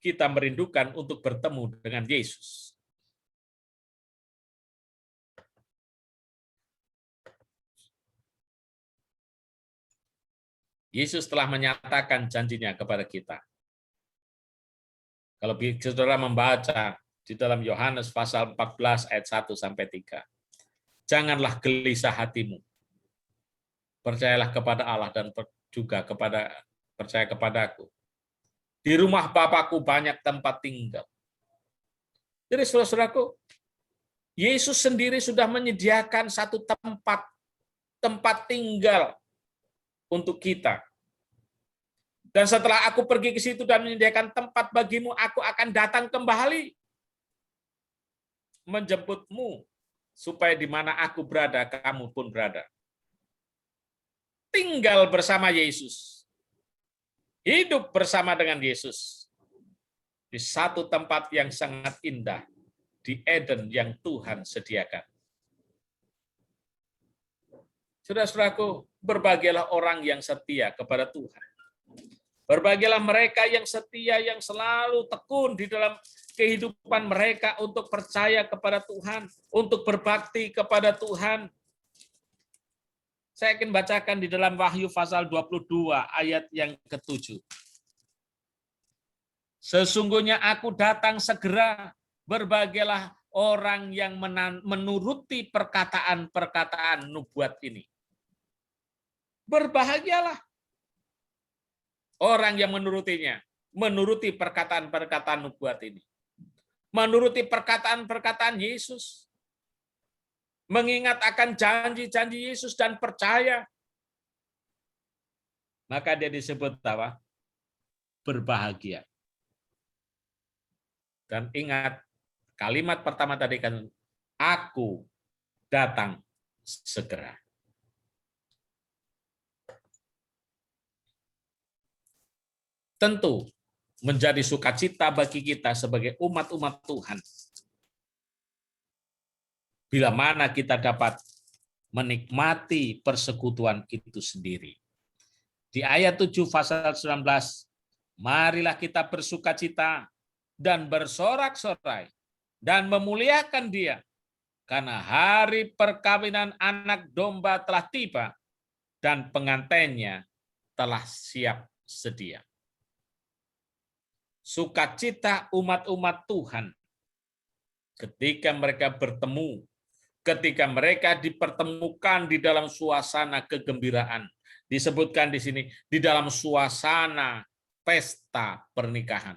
kita merindukan untuk bertemu dengan Yesus. Yesus telah menyatakan janjinya kepada kita. Kalau saudara membaca di dalam Yohanes pasal 14 ayat 1 sampai 3. Janganlah gelisah hatimu. Percayalah kepada Allah dan juga percaya kepadaku. Di rumah Bapakku banyak tempat tinggal. Jadi saudara-saudaraku, Yesus sendiri sudah menyediakan satu tempat tinggal untuk kita. Dan setelah aku pergi ke situ dan menyediakan tempat bagimu, aku akan datang kembali menjemputmu, supaya di mana aku berada, kamu pun berada. Tinggal bersama Yesus. hidup bersama dengan Yesus di satu tempat yang sangat indah, di Eden yang Tuhan sediakan. Saudara-saudaraku, berbahagialah orang yang setia kepada Tuhan. Berbahagialah mereka yang setia, yang selalu tekun di dalam kehidupan mereka untuk percaya kepada Tuhan, untuk berbakti kepada Tuhan. Saya akan bacakan di dalam Wahyu pasal 22 ayat yang ke-7. Sesungguhnya aku datang segera, berbahagialah orang yang menuruti perkataan-perkataan nubuat ini. Berbahagialah orang yang menurutinya, menuruti perkataan-perkataan nubuat ini. Menuruti perkataan-perkataan Yesus. Mengingat akan janji-janji Yesus dan percaya. Maka dia disebut apa? Berbahagia. Dan ingat, kalimat pertama tadi kan, aku datang segera. Tentu menjadi sukacita bagi kita sebagai umat-umat Tuhan. Bila mana kita dapat menikmati persekutuan itu sendiri. Di ayat 7 pasal 19, marilah kita bersukacita dan bersorak-sorai dan memuliakan Dia, karena hari perkawinan anak domba telah tiba dan pengantinnya telah siap sedia. Sukacita umat-umat Tuhan ketika mereka bertemu, ketika mereka dipertemukan di dalam suasana kegembiraan. Disebutkan di sini, di dalam suasana pesta pernikahan.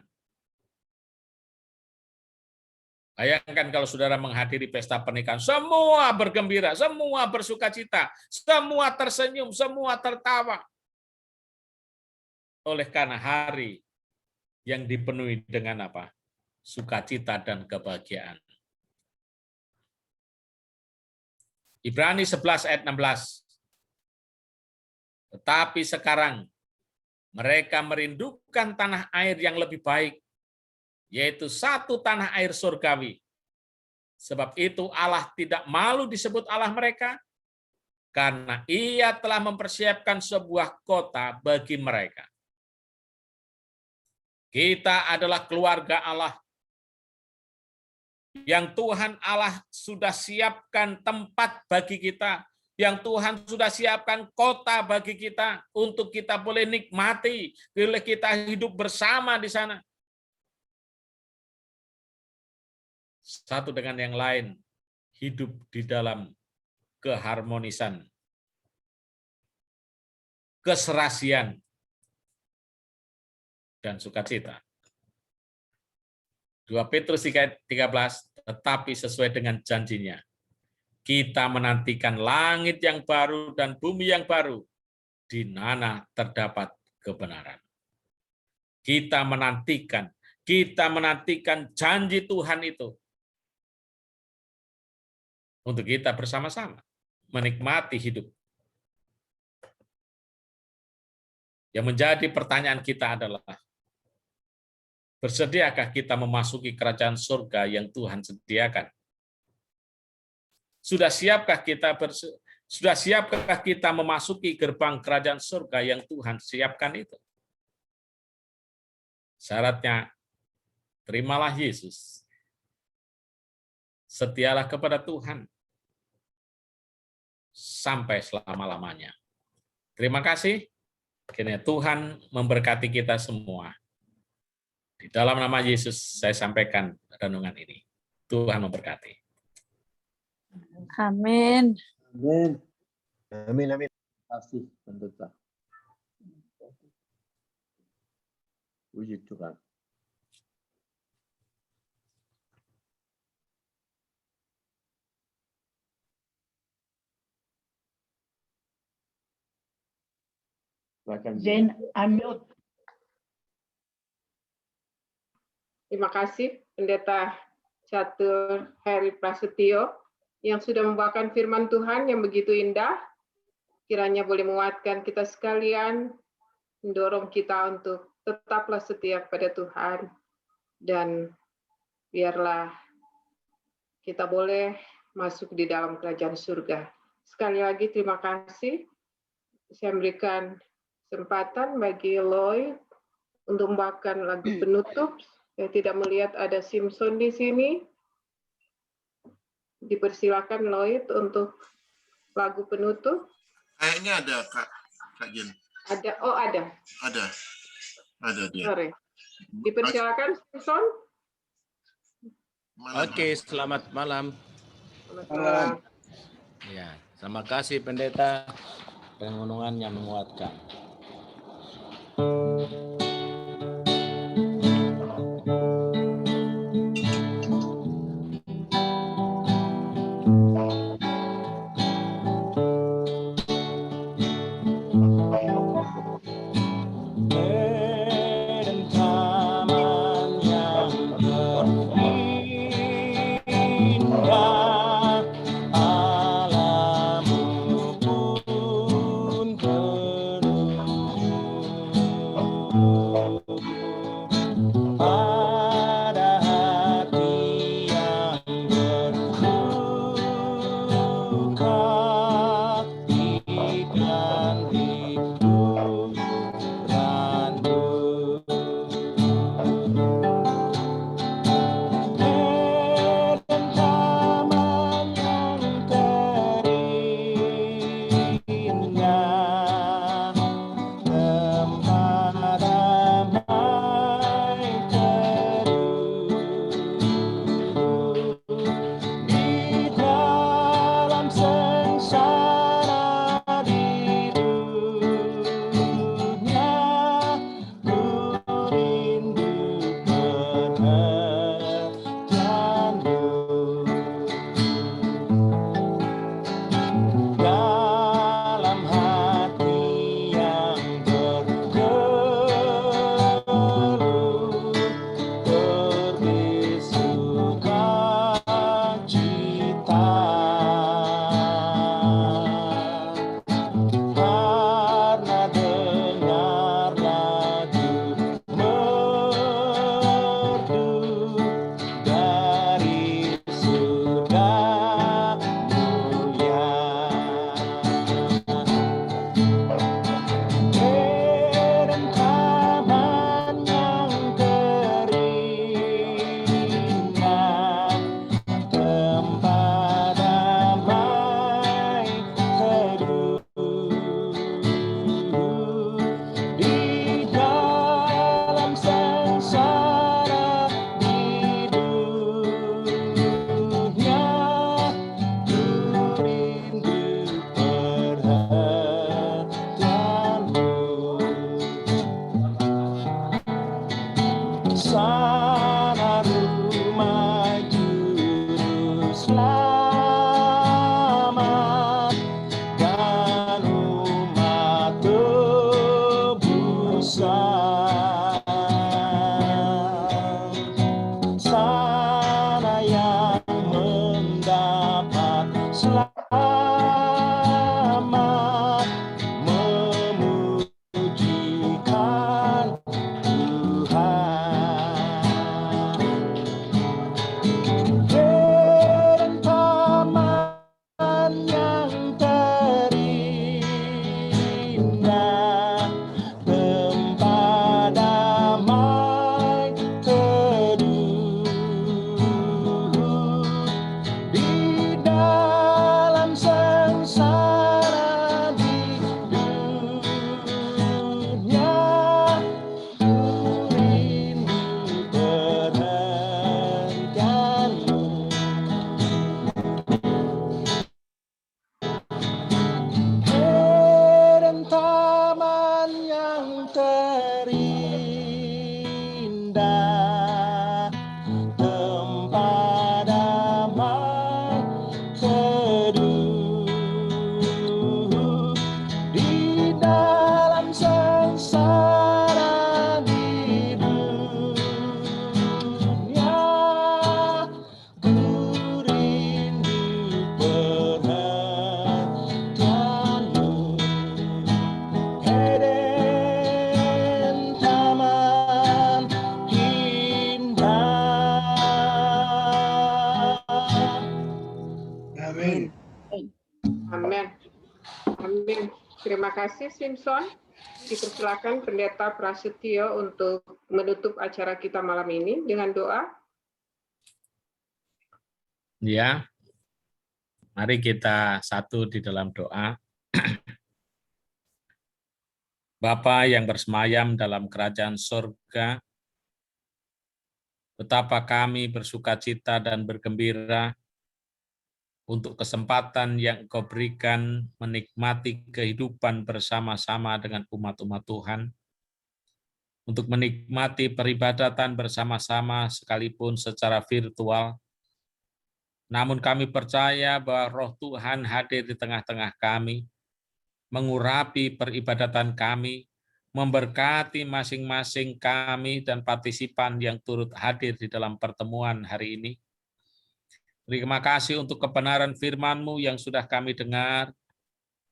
Bayangkan kalau saudara menghadiri pesta pernikahan, semua bergembira, semua bersukacita, semua tersenyum, semua tertawa. Oleh karena hari yang dipenuhi dengan apa? Sukacita dan kebahagiaan. Ibrani 11 ayat 16. Tetapi sekarang mereka merindukan tanah air yang lebih baik, yaitu satu tanah air surgawi. Sebab itu Allah tidak malu disebut Allah mereka, karena Ia telah mempersiapkan sebuah kota bagi mereka. Kita adalah keluarga Allah, yang Tuhan Allah sudah siapkan tempat bagi kita, yang Tuhan sudah siapkan kota bagi kita, untuk kita boleh nikmati, boleh kita hidup bersama di sana. Satu dengan yang lain, hidup di dalam keharmonisan, keserasian, dan sukacita. 2 Petrus 3:13, tetapi sesuai dengan janjinya, kita menantikan langit yang baru dan bumi yang baru, di mana terdapat kebenaran. Kita menantikan janji Tuhan itu, untuk kita bersama-sama menikmati hidup. Yang menjadi pertanyaan kita adalah, bersediakah kita memasuki kerajaan surga yang Tuhan sediakan? Sudah siapkah kita memasuki gerbang kerajaan surga yang Tuhan siapkan itu? Syaratnya, terimalah Yesus. Setialah kepada Tuhan sampai selama-lamanya. Terima kasih. Kiranya Tuhan memberkati kita semua. Di dalam nama Yesus saya sampaikan renungan ini. Tuhan memberkati. Amin. Amin. Amin, amin. Terima kasih, pendeta. Puji Tuhan. Zen unmute. Terima kasih Pendeta Catur Heri Prasetyo yang sudah membawakan firman Tuhan yang begitu indah. Kiranya boleh menguatkan kita sekalian mendorong kita untuk tetaplah setia kepada Tuhan, dan biarlah kita boleh masuk di dalam kerajaan surga. Sekali lagi terima kasih. Saya memberikan kesempatan bagi Lloyd untuk membawakan lagu penutup. Saya tidak melihat ada Simpson di sini. Dipersilakan Lloyd untuk lagu penutup. Kayaknya ada Kak Jen. Ada, oh ada. Ada dia. Sorry. Dipersilakan Simpson. Oke, selamat malam. Selamat malam. Ya, terima kasih pendeta. Pengunungannya menguatkan. Terima kasih Simpson. Dipersilakan Pendeta Prasetyo untuk menutup acara kita malam ini dengan doa. Ya, mari kita satu di dalam doa. Bapa yang bersemayam dalam kerajaan surga, betapa kami bersukacita dan bergembira untuk kesempatan yang Engkau berikan menikmati kehidupan bersama-sama dengan umat-umat Tuhan, untuk menikmati peribadatan bersama-sama sekalipun secara virtual. Namun kami percaya bahwa Roh Tuhan hadir di tengah-tengah kami, mengurapi peribadatan kami, memberkati masing-masing kami dan partisipan yang turut hadir di dalam pertemuan hari ini. Terima kasih untuk kebenaran firman-Mu yang sudah kami dengar.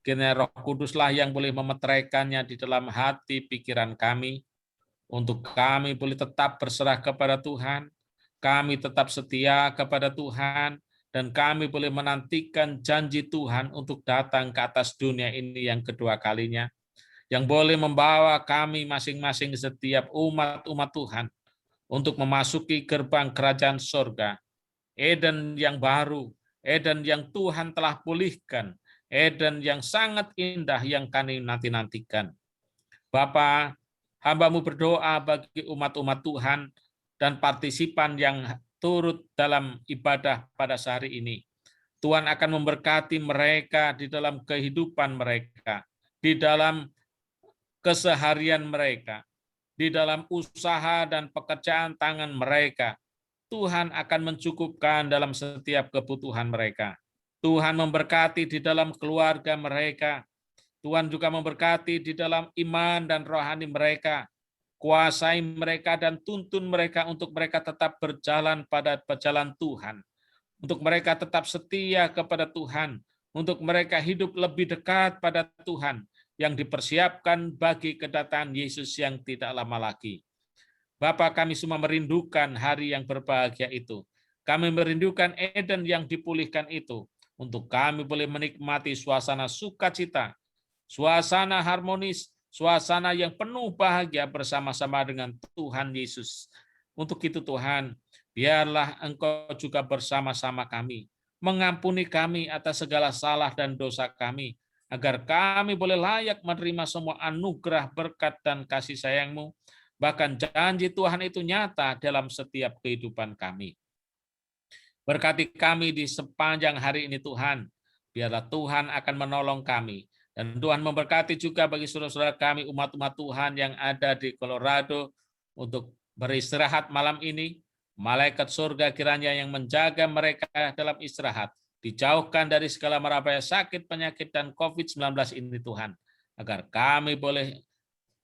Kiranya Roh Kuduslah yang boleh memeteraikannya di dalam hati pikiran kami, untuk kami boleh tetap berserah kepada Tuhan, kami tetap setia kepada Tuhan, dan kami boleh menantikan janji Tuhan untuk datang ke atas dunia ini yang kedua kalinya, yang boleh membawa kami masing-masing setiap umat-umat Tuhan untuk memasuki gerbang kerajaan surga, Eden yang baru, Eden yang Tuhan telah pulihkan, Eden yang sangat indah yang kami nanti-nantikan. Bapa, hamba-Mu berdoa bagi umat-umat Tuhan dan partisipan yang turut dalam ibadah pada hari ini. Tuhan akan memberkati mereka di dalam kehidupan mereka, di dalam keseharian mereka, di dalam usaha dan pekerjaan tangan mereka. Tuhan akan mencukupkan dalam setiap kebutuhan mereka. Tuhan memberkati di dalam keluarga mereka. Tuhan juga memberkati di dalam iman dan rohani mereka. Kuasai mereka dan tuntun mereka untuk mereka tetap berjalan pada jalan Tuhan. Untuk mereka tetap setia kepada Tuhan. Untuk mereka hidup lebih dekat pada Tuhan yang dipersiapkan bagi kedatangan Yesus yang tidak lama lagi. Bapa, kami semua merindukan hari yang berbahagia itu. Kami merindukan Eden yang dipulihkan itu. Untuk kami boleh menikmati suasana sukacita, suasana harmonis, suasana yang penuh bahagia bersama-sama dengan Tuhan Yesus. Untuk itu Tuhan, biarlah Engkau juga bersama-sama kami, mengampuni kami atas segala salah dan dosa kami, agar kami boleh layak menerima semua anugerah, berkat, dan kasih sayang-Mu. Bahkan janji Tuhan itu nyata dalam setiap kehidupan kami. Berkati kami di sepanjang hari ini Tuhan, biarlah Tuhan akan menolong kami. Dan Tuhan memberkati juga bagi saudara-saudara kami, umat-umat Tuhan yang ada di Colorado, untuk beristirahat malam ini. Malaikat surga kiranya yang menjaga mereka dalam istirahat, dijauhkan dari segala mara bahaya sakit, penyakit, dan COVID-19 ini Tuhan, agar kami boleh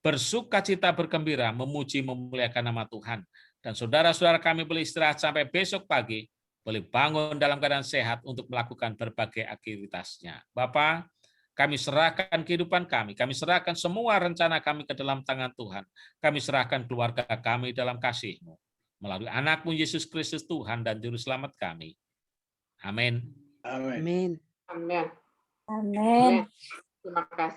bersukacita, bergembira, memuji, memuliakan nama Tuhan. Dan saudara-saudara kami boleh istirahat sampai besok pagi, boleh bangun dalam keadaan sehat untuk melakukan berbagai aktivitasnya. Bapa, kami serahkan kehidupan kami serahkan semua rencana kami ke dalam tangan Tuhan. Kami serahkan keluarga kami dalam kasih-Mu. Melalui anak-Mu Yesus Kristus Tuhan dan Juru Selamat kami. Amin. Amin. Amin. Amin. Terima kasih.